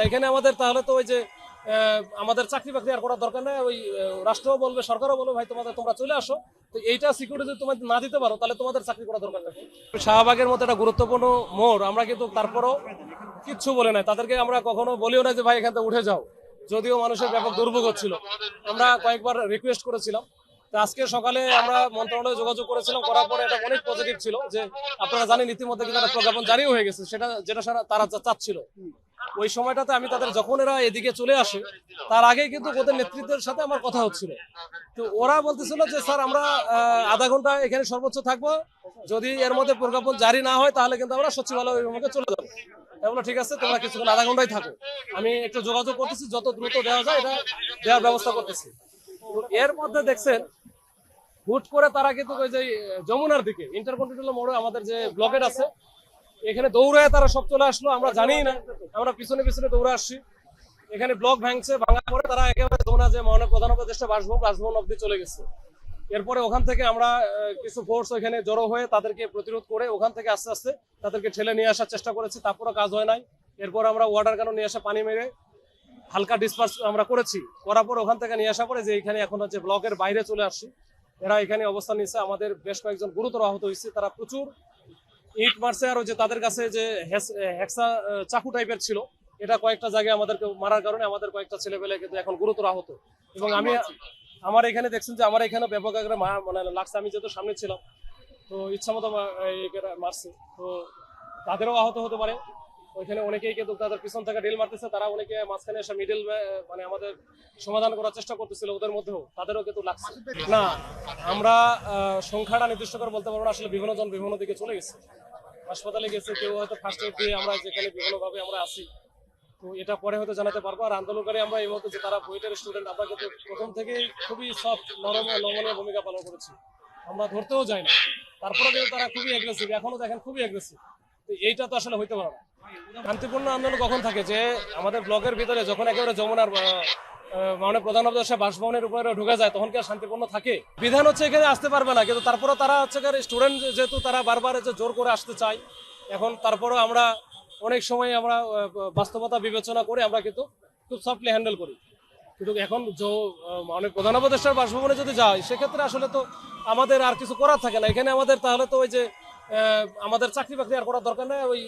এখানে আমাদের তাহলে তো ওই যে আমাদের চাকরি বাকরি আর করার দরকার নেই। ওই রাষ্ট্রও বলবে, সরকারও বলবে, ভাই তোমরা চলে আসো। তো এইটা সিকিউরিটি যদি তোমাদের না দিতে পারো, তাহলে তোমাদের চাকরি করার দরকার নেই। শাহবাগের মতো একটা গুরুত্বপূর্ণ মোড়, আমরা কিন্তু তারপরও কিচ্ছু বলে নাই তাদেরকে। আমরা কখনো বলিও না যে ভাই এখান থেকে উঠে যাও, যদিও মানুষের ব্যাপক দুর্ভোগ হচ্ছিল। আমরা কয়েকবার রিকোয়েস্ট করেছিলাম। তো আজকে সকালে আমরা মন্ত্রণালয়ে যোগাযোগ করেছিলাম, করার পরে এটা অনেক পজিটিভ ছিল যে আপনারা জানেন ইতিমধ্যে কিন্তু একটা প্রজ্ঞাপন জারিও হয়ে গেছে, যেটা তারা চাচ্ছিল। ওই সময়টাতে আমি তাদের, যখন এরা এদিকে চলে আসে তার আগেই কিন্তু ওদের নেতৃত্বের সাথে আমার কথা হচ্ছিল। তো ওরা বলতেছিল যে স্যার আমরা আধা ঘন্টা এখানে সর্বোচ্চ থাকবো, যদি এর মধ্যে প্রজ্ঞাপন জারি না হয় তাহলে কিন্তু আমরা সচিবালয় অভিমুখে চলে যাবো। এগুলো ঠিক আছে, তোমরা কিছুক্ষণ আধা ঘন্টায় থাকো, আমি একটু যোগাযোগ করতেছি, যত দ্রুত দেওয়া যায় এটা দেওয়ার ব্যবস্থা করতেছি। এর মধ্যে দেখছেন হুট করে তারা কিন্তু ওই যে যমুনার দিকে ইন্টারকন্টিনেন্টাল মোড়ে আমাদের যে ব্লকেট আছে, এখানে দৌড়ায় তারা সব চলে আসলো। আমরা জানি না, আমরা পিছনে পিছনে দৌড়ে আসছি। এখানে ব্লক ভাঙার পরে তারা একেবারে যমুনা যে মাননীয় প্রধান উপদেষ্টা বাসভবন অব্দি চলে গেছে। এরপরে ওখান থেকে আমরা কিছু ফোর্স ওইখানে জড়ো হয়ে তাদেরকে প্রতিরোধ করে ওখান থেকে আস্তে আস্তে তাদেরকে ঠেলে নিয়ে আসার চেষ্টা করেছি, তারপরে কাজ হয় নাই। এরপর আমরা ওয়াটার ক্যানন নিয়ে আসা পানি মেরে হালকা ডিসপার্স আমরা করেছি, করার পর ওখান থেকে নিয়ে আসা পরে যে এখানে এখন হচ্ছে ব্লকের বাইরে চলে আসছি। এরা এখানে অবস্থান নিচ্ছে, আমাদের বেশ কয়েকজন গুরুতর আহত হয়েছে। তারা প্রচুর ইট মারছে, আর যে তাদের কাছে যে হেক্সা চাকু টাইপের ছিল, এটা কয়েকটা জায়গায় আমাদেরকে মারার কারণে আমাদের কয়েকটা ছেলেপেলে কিন্তু এখন গুরুতর আহত। এবং আমার এখানে দেখছেন যে আমার এখানে ব্যাপক আকারে মানে লাগছে। আমি যেহেতু সামনে ছিলাম, তো ইচ্ছা মতো মারছে, তো তাদেরও আহত হতে পারে। ওইখানে অনেকেই কিন্তু তাদের পিছন থেকে ডিল মারতেছে, তারা অনেকে মাঝখানে এসে মিডিল মানে আমাদের সমাধান করার চেষ্টা করতেছিল, ওদের মধ্যেও তাদেরও কিন্তু লাগছে। না, আমরা সংখ্যাটা নির্দিষ্ট করে বলতে পারবো না, আসলে বিভিন্ন জন বিভিন্ন দিকে চলে গেছে, হাসপাতালে গেছে, কেউ হয়তো ফার্স্ট এড দিয়ে আমরা যেখানে বিভিন্নভাবে আমরা আছি। তো এটা পরে হয়তো জানাতে পারবো। আর আন্দোলনকারী আমরা এই মুহূর্তে যে তারা বুয়েটের স্টুডেন্ট, আমরা কিন্তু প্রথম থেকেই খুবই সফট নমনীয় ভূমিকা পালন করেছি, আমরা ধরতেও যাই না। তারপরে কিন্তু তারা খুবই অ্যাগ্রেসিভ, এখনো দেখেন খুবই অ্যাগ্রেসিভ। তো এইটা তো আসলে হইতে পারে না। শান্তিপূর্ণ আন্দোলন কখন থাকে, যে আমাদের ব্লকের ভিতরে যখন একেবারে যমুনার মাননীয় প্রধান উপদেষ্টা বাসভবনের উপরে ঢুকে যায়, তখন কি আর শান্তিপূর্ণ থাকে? বিধান হচ্ছে এখানে আসতে পারবে না, কিন্তু তারপরে তারা হচ্ছে স্টুডেন্ট, যেহেতু তারা বারবার জোর করে আসতে চায়। এখন তারপরে আমরা অনেক সময় আমরা বাস্তবতা বিবেচনা করে আমরা কিন্তু খুব সফটলি হ্যান্ডেল করি। কিন্তু এখন অনেক প্রধান উপদেষ্টার বাসভবনে যদি যায়, সেক্ষেত্রে আসলে তো আমাদের আর কিছু করার থাকে না। এখানে আমাদের তাহলে তো ওই যে আমাদের চাকরি বাকরি আর করার দরকার নেই। ওই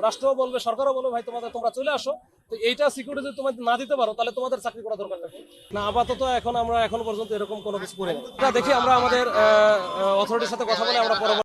রাষ্ট্রও বলবে, সরকারও বলবে, ভাই তোমরা চলে আসো। তো এইটা সিকিউরিটি যদি তোমাদের না দিতে পারো, তাহলে তোমাদের চাকরি করার দরকার নেই। না, আপাতত আমরা এখন পর্যন্ত এরকম কোনো কিছু করি না। দেখি আমরা আমাদের অথরিটির সাথে কথা বলে আমরা পরবর্তী